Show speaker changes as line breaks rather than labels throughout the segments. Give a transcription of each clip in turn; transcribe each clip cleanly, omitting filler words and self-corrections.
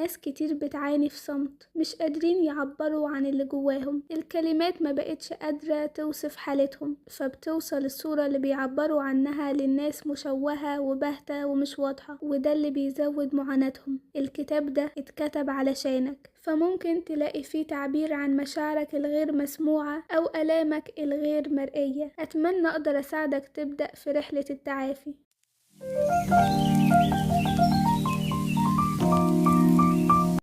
ناس كتير بتعاني في صمت، مش قادرين يعبروا عن اللي جواهم، الكلمات ما بقتش قادرة توصف حالتهم، فبتوصل الصورة اللي بيعبروا عنها للناس مشوهة وباهتة ومش واضحة، وده اللي بيزود معاناتهم. الكتاب ده اتكتب علشانك، فممكن تلاقي فيه تعبير عن مشاعرك الغير مسموعة أو آلامك الغير مرئية. أتمنى أقدر أساعدك تبدأ في رحلة التعافي.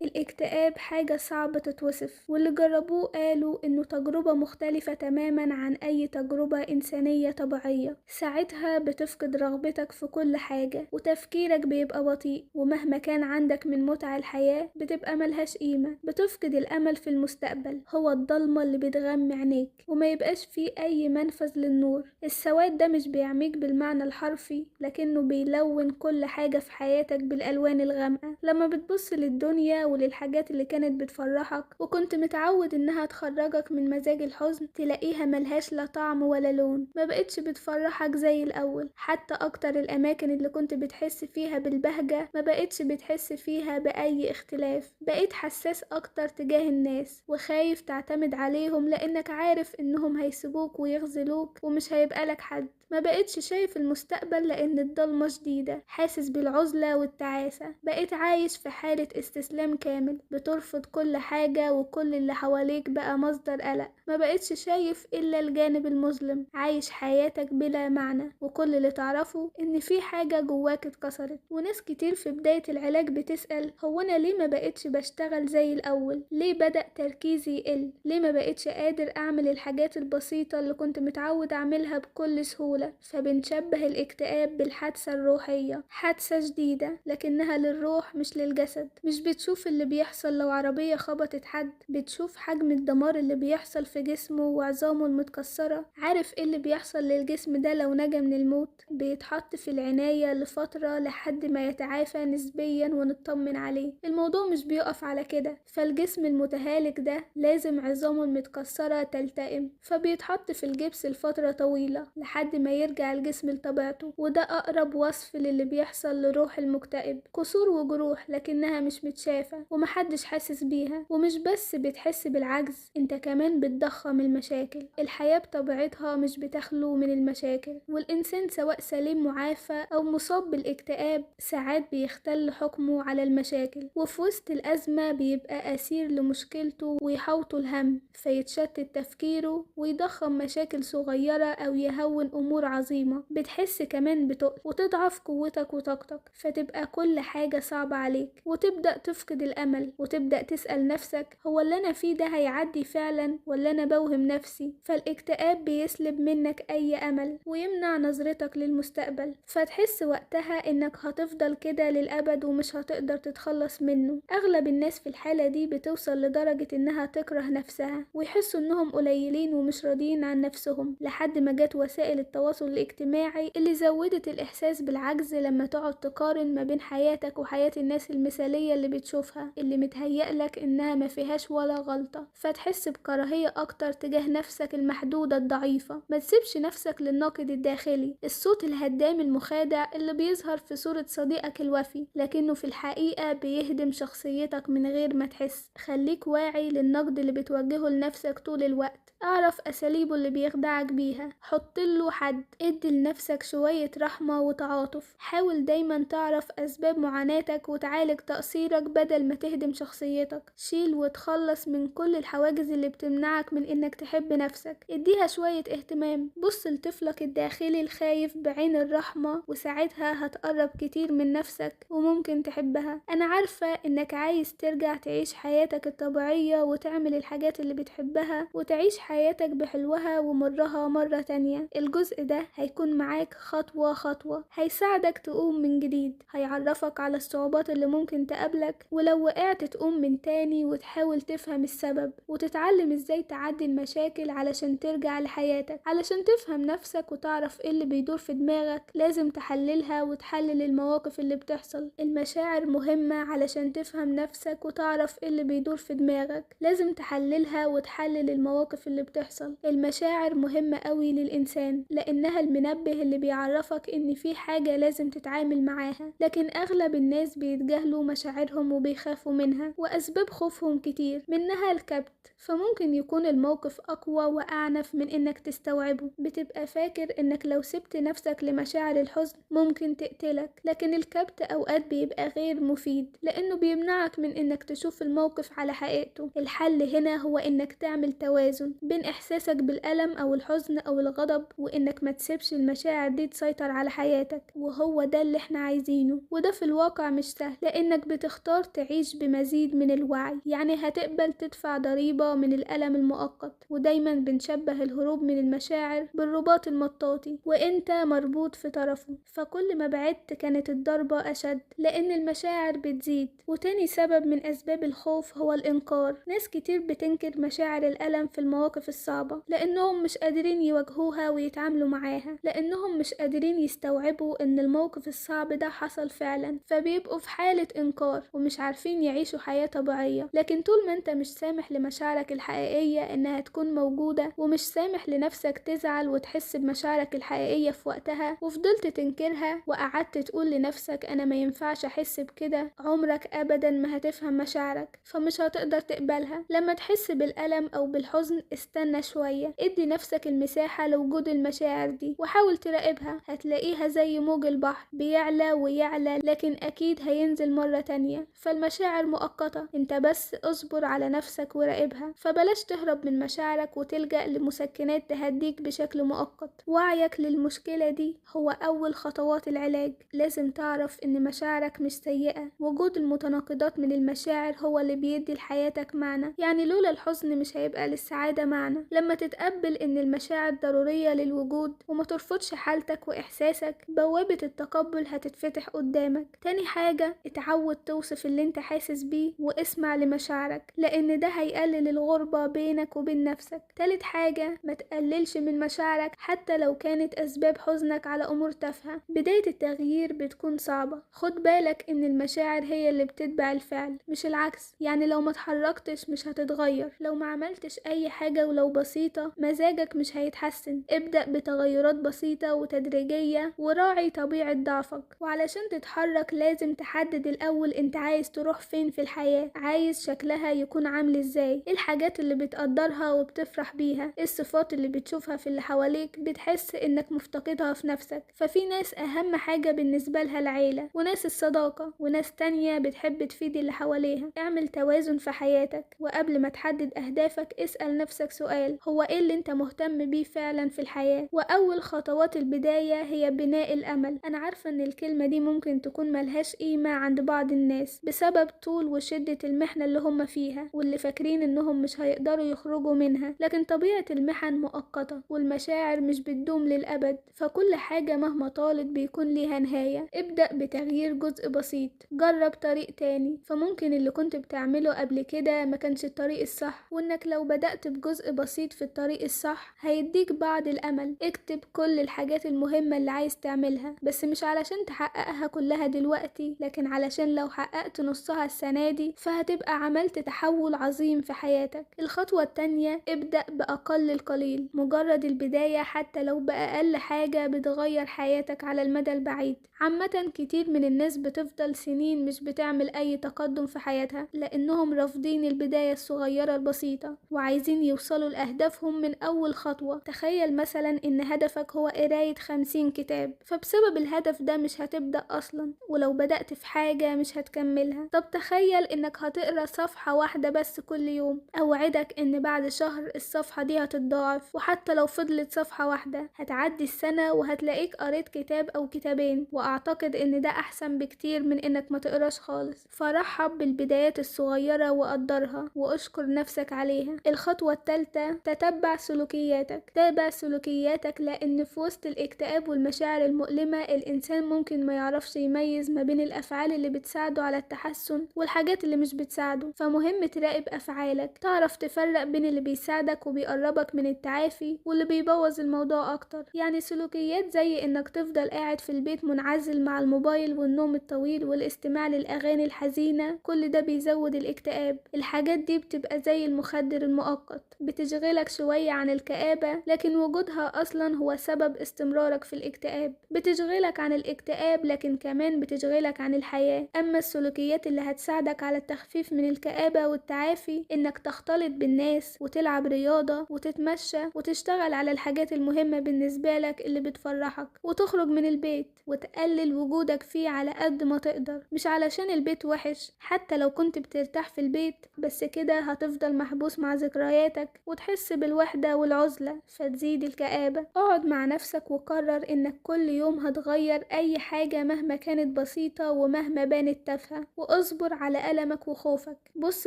الاكتئاب حاجة صعبة تتوصف، واللي جربوه قالوا إنه تجربة مختلفة تماما عن أي تجربة إنسانية طبيعية. ساعتها بتفقد رغبتك في كل حاجة، وتفكيرك بيبقى بطيء، ومهما كان عندك من متع الحياة بتبقى ملهاش قيمة. بتفقد الأمل في المستقبل، هو الضلمة اللي بتغمي عينيك وما يبقاش فيه أي منفذ للنور. السواد ده مش بيعميك بالمعنى الحرفي، لكنه بيلون كل حاجة في حياتك بالألوان الغامقة. لما بتبص للدنيا وللحاجات اللي كانت بتفرحك وكنت متعود انها تخرجك من مزاج الحزن، تلاقيها ملهاش لا طعم ولا لون، ما بقتش بتفرحك زي الاول. حتى اكتر الاماكن اللي كنت بتحس فيها بالبهجة ما بقتش بتحس فيها باي اختلاف. بقيت حساس اكتر تجاه الناس وخايف تعتمد عليهم، لانك عارف انهم هيسيبوك ويخذلوك ومش هيبقى لك حد. ما بقتش شايف المستقبل لان الضلمة شديدة، حاسس بالعزلة والتعاسة. بقيت عايش في حالة استسلام كامل، بترفض كل حاجة وكل اللي حواليك بقى مصدر قلق. ما بقتش شايف إلا الجانب المظلم، عايش حياتك بلا معنى، وكل اللي تعرفه إن في حاجة جواك اتكسرت. وناس كتير في بداية العلاج بتسأل، هو أنا ليه ما بقتش بشتغل زي الأول؟ ليه بدأ تركيزي يقل؟ ليه ما بقتش قادر أعمل الحاجات البسيطة اللي كنت متعود أعملها بكل سهولة؟ فبنشبه الاكتئاب بالحادثة الروحية، حادثة جديدة لكنها للروح مش للجسد. مش بتشوف اللي بيحصل لو عربية خبطت حد، بتشوف حجم الدمار اللي بيحصل في جسمه وعظامه المتكسرة. عارف ايه اللي بيحصل للجسم ده لو نجا من الموت؟ بيتحط في العناية لفترة لحد ما يتعافى نسبيا ونطمن عليه. الموضوع مش بيقف على كده، فالجسم المتهالك ده لازم عظامه المتكسرة تلتئم، فبيتحط في الجبس لفترة طويلة لحد ما يرجع الجسم لطبيعته. وده أقرب وصف للي بيحصل لروح المكتئب، كسور وجروح لكنها مش متشافة ومحدش حاسس بيها. ومش بس بتحس بالعجز، انت كمان بتضخم المشاكل. الحياة بطبيعتها مش بتخلو من المشاكل، والإنسان سواء سليم معافى أو مصاب بالاكتئاب ساعات بيختل حكمه على المشاكل، وفي وسط الأزمة بيبقى أسير لمشكلته ويحوطه الهم، فيتشتت تفكيره ويضخم مشاكل صغيرة أو يهون أمور عظيمة. بتحس كمان بتقل وتضعف قوتك وطاقتك، فتبقى كل حاجة صعبة عليك، وتبدأ تفقد الأمل، وتبدأ تسأل نفسك، هو اللي أنا فيه ده هيعدي فعلا ولا أنا بوهم نفسي؟ فالاكتئاب بيسلب منك أي أمل ويمنع نظرتك للمستقبل، فتحس وقتها إنك هتفضل كده للأبد ومش هتقدر تتخلص منه. أغلب الناس في الحالة دي بتوصل لدرجة إنها تكره نفسها ويحسوا إنهم قليلين ومش راضيين عن نفسهم، لحد ما جت وسائل التواصل الاجتماعي اللي زودت الإحساس بالعجز. لما تقعد تقارن ما بين حياتك وحياة الناس المثالية اللي بتشوفها، اللي متهيألك إنها ما فيهاش ولا غلطة، فتحس بكراهية أكتر تجاه نفسك المحدودة الضعيفة. ما تسيبش نفسك للناقد الداخلي، الصوت الهدام المخادع اللي بيظهر في صورة صديقك الوفي لكنه في الحقيقة بيهدم شخصيتك من غير ما تحس. خليك واعي للنقد اللي بتوجهه لنفسك طول الوقت، اعرف أساليبه اللي بيخدعك بيها، حط له حد، ادي لنفسك شوية رحمة وتعاطف. حاول دايما تعرف أسباب معاناتك وتعالج تقصيرك بدل ما تهدم شخصيتك. شيل وتخلص من كل الحواجز اللي بتمنعك من إنك تحب نفسك، اديها شوية اهتمام. بص لطفلك الداخلي الخايف بعين الرحمة، وساعتها هتقرب كتير من نفسك وممكن تحبها. أنا عارفة إنك عايز ترجع تعيش حياتك الطبيعية وتعمل الحاجات اللي بتحبها وتعيش حياتك بحلوها ومرها مرة تانية. الجزء ده هيكون معاك خطوة خطوة، هيساعدك تقوم من جديد، هيعرفك على الصعوبات اللي ممكن تقابلك، ولو وقعت تقوم من تاني وتحاول تفهم السبب وتتعلم ازاي تعدي المشاكل علشان ترجع لحياتك. علشان تفهم نفسك وتعرف ايه اللي بيدور في دماغك لازم تحللها وتحلل المواقف اللي بتحصل. المشاعر مهمة علشان تفهم نفسك وتعرف ايه اللي بيدور في دماغك، لازم تحللها وتحلل المواقف اللي بتحصل. المشاعر مهمة قوي للإنسان لأنها المنبه اللي بيعرفك إن في حاجة لازم تتعامل معاها، لكن أغلب الناس بيتجاهلوا مشاعرهم وبيخافوا منها، وأسباب خوفهم كتير منها الكبت. فممكن يكون الموقف أقوى وأعنف من إنك تستوعبه. بتبقى فاكر إنك لو سبت نفسك لمشاعر الحزن ممكن تقتلك، لكن الكبت أوقات بيبقى غير مفيد لأنه بيمنعك من إنك تشوف الموقف على حقيقته. الحل هنا هو إنك تعمل توازن بين إحساسك بالألم أو الحزن أو الغضب، وإنك ما تسيبش المشاعر دي تسيطر على حياتك، وهو ده اللي احنا عايزينه. وده في الواقع مش سهل لأنك بتختار تعيش بمزيد من الوعي، يعني هتقبل تدفع ضريبة من الألم المؤقت. ودايما بنشبه الهروب من المشاعر بالرباط المطاطي وإنت مربوط في طرفه، فكل ما بعدت كانت الضربة أشد لأن المشاعر بتزيد. وتاني سبب من أسباب الخوف هو الإنكار. ناس كتير بتنكر مشاعر الألم في المواقف الصعبة لأنهم مش قادرين يواجهوها ويتعاملوا معاها، لأنهم مش قادرين يستوعبوا إن الموقف الصعب ده حصل فعلا، فبيبقوا في حالة إنكار ومش عارفين يعيشوا حياة طبيعية. لكن طول ما انت مش سامح لمشاعرك الحقيقية إنها تكون موجودة، ومش سامح لنفسك تزعل وتحس بمشاعرك الحقيقية في وقتها، وفضلت تنكرها وقعدت تقول لنفسك أنا ما ينفعش أحس بكده، عمرك أبدا ما هتفهم مشاعرك، فمش هتقدر تقبلها. لما تحس بالألم أو بالحزن استنى شوية، ادي نفسك المساحة لوجود المشاعر دي وحاول تراقبها. هتلاقيها زي موج البحر بيعلى ويعلى لكن أكيد هينزل مرة تانية. فالمشاعر مؤقتة، انت بس اصبر على نفسك وراقبها. فبلاش تهرب من مشاعرك وتلجأ لمسكنات تهديك بشكل مؤقت. وعيك للمشكلة دي هو أول خطوات العلاج. لازم تعرف إن مشاعرك مش سيئة، وجود المتناقضات من المشاعر هو اللي بيدي لحياتك معنى. يعني لولا الحزن مش هيبقى للسعادة معنى. لما تتقبل إن المشاعر ضرورية للوجود وما ترفضش حالتك وإحساسك، بوابة التقبل هتتفتح قدامك. تاني حاجة، اتعود توصف اللي انت حاسس بيه واسمع لمشاعرك لأن ده هيقلل الغربة بينك وبين نفسك. تالت حاجة، ما تقللش من مشاعرك حتى لو كانت أسباب حزنك على أمور تافهة. بداية التغيير بتكون صعبة، خد بالك إن المشاعر هي اللي بتتبع الفعل مش العكس. يعني لو ما اتحركتش مش هتتغير، لو ما عملتش أي حاجة ولو بسيطة مزاجك مش هيتحسن. ابدأ بتغيرات بسيطة وتدريجية وراعي طبيعة ضعفك. وعلشان تتحرك لازم تحدد الأول انت عايز تروح فين في الحياة، عايز شكلها يكون عامل ازاي، ايه الحاجات اللي بتقدرها وبتفرح بيها، ايه الصفات اللي بتشوفها في اللي حواليك بتحس انك مفتقدها في نفسك. ففي ناس اهم حاجة بالنسبة لها العيلة، وناس الصداقة، وناس تانية بتحب تفيد اللي حواليها. اعمل توازن في حياتك، وقبل ما تحدد اهدافك اسأل نفسك سؤال، هو ايه اللي انت مهتم بيه فعلا في الحياة؟ واول خطوات البداية هي بناء الامل. انا عارفة ان الكلمة دي ممكن تكون ملهاش قيمة عند بعض الناس بسبب طول وشدة المحنة اللي هم فيها واللي فاكرين انهم مش هيقدروا يخرجوا منها، لكن طبيعة المحن مؤقتة والمشاعر مش بتدوم للأبد، فكل حاجة مهما طالت بيكون ليها نهاية. ابدأ بتغيير جزء بسيط، جرب طريق تاني، فممكن اللي كنت بتعمله قبل كده ما كانش الطريق الصح، وانك لو بدأت بجزء بسيط في الطريق الصح هيديك بعض الأمل. اكتب كل الحاجات المهمة اللي عايز تعملها، بس مش علشان تحققها كلها دلوقتي، لكن علشان لو حققت نصها السنة دي فهتبقى عملت تحول عظيم في حياتك. الخطوة التانية، ابدأ بأقل القليل. مجرد البداية حتى لو بأقل حاجة بتغير حياتك على المدى البعيد. عامة كتير من الناس بتفضل سنين مش بتعمل أي تقدم في حياتها لأنهم رافضين البداية الصغيرة البسيطة وعايزين يوصلوا لأهدافهم من أول خطوة. تخيل مثلا إن هدفك هو قراية 50 كتاب، فبسبب الهدف ده مش هتبدأ أصلا، ولو بدأت في حاجة مش هتكملها. طب تخيل إنك هتقرأ صفحة واحدة بس كل يوم، أوعدك إن بعد شهر الصفحة دي هتتضاعف، وحتى لو فضلت صفحة واحدة هتعدي السنة وهتلاقيك قريت كتاب أو كتابين. وأعتقد إن ده أحسن بكتير من إنك ما تقراش خالص. فرحب بالبدايات الصغيرة وقدرها وأشكر نفسك عليها. الخطوة الثالثة، تتبع سلوكياتك. تابع سلوكياتك لأن في وسط الاكتئاب والمشاعر المؤلمة الإنسان ممكن ما يعرفش يميز ما بين الأفعال اللي بتساعده على التحسن والحاجات اللي مش بتساعده. فمهم تراقب أفعالك، تعرف تفرق بين اللي بيساعدك وبيقربك من التعافي واللي بيبوظ الموضوع أكتر. يعني سلوكيات زي إنك تفضل قاعد في البيت منعزل مع الموبايل والنوم الطويل والاستماع للأغاني الحزينة، كل ده بيزود الاكتئاب. الحاجات دي بتبقى زي المخدر المؤقت، بتشغلك شوية عن الكآبة، لكن وجودها أصلا هو سبب استمرارك في الاكتئاب. بتشغلك عن الاكتئاب لكن كمان بتشغلك عن الحياة. أما السلوكيات اللي هتساعدك على التخفيف من الكآبة والتعافي، إنك تختلط بالناس وتلعب رياضة وتتمشى وتشتغل على الحاجات المهمة بالنسبة لك اللي بتفرحك، وتخرج من البيت وتقلل وجودك فيه على قد ما تقدر. مش علشان البيت وحش، حتى لو كنت بترتاح في البيت، بس كده هتفضل محبوس مع ذكرياتك وتحس بالوحدة والعزلة فتزيد الكآبة. اقعد مع نفسك وقرر إنك كل يوم هتغير أي حاجة مهما كانت بسيطة ومهما بانت تافهة، واصبر على ألمك وخوفك. بص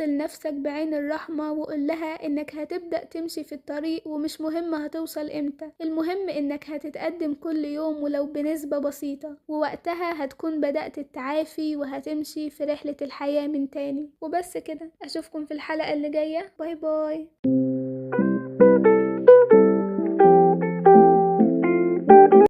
لنفسك بعين الرحمة وقول لها إنك هتبدأ تمشي في الطريق، ومش مهم هتوصل إمتى، المهم إنك هتتقدم كل يوم ولو بنسبة بسيطة، ووقتها هتكون بدأت التعافي وهتمشي في رحلة الحياة من تاني. وبس كده، أشوفكم في الحلقة اللي جاية. باي باي.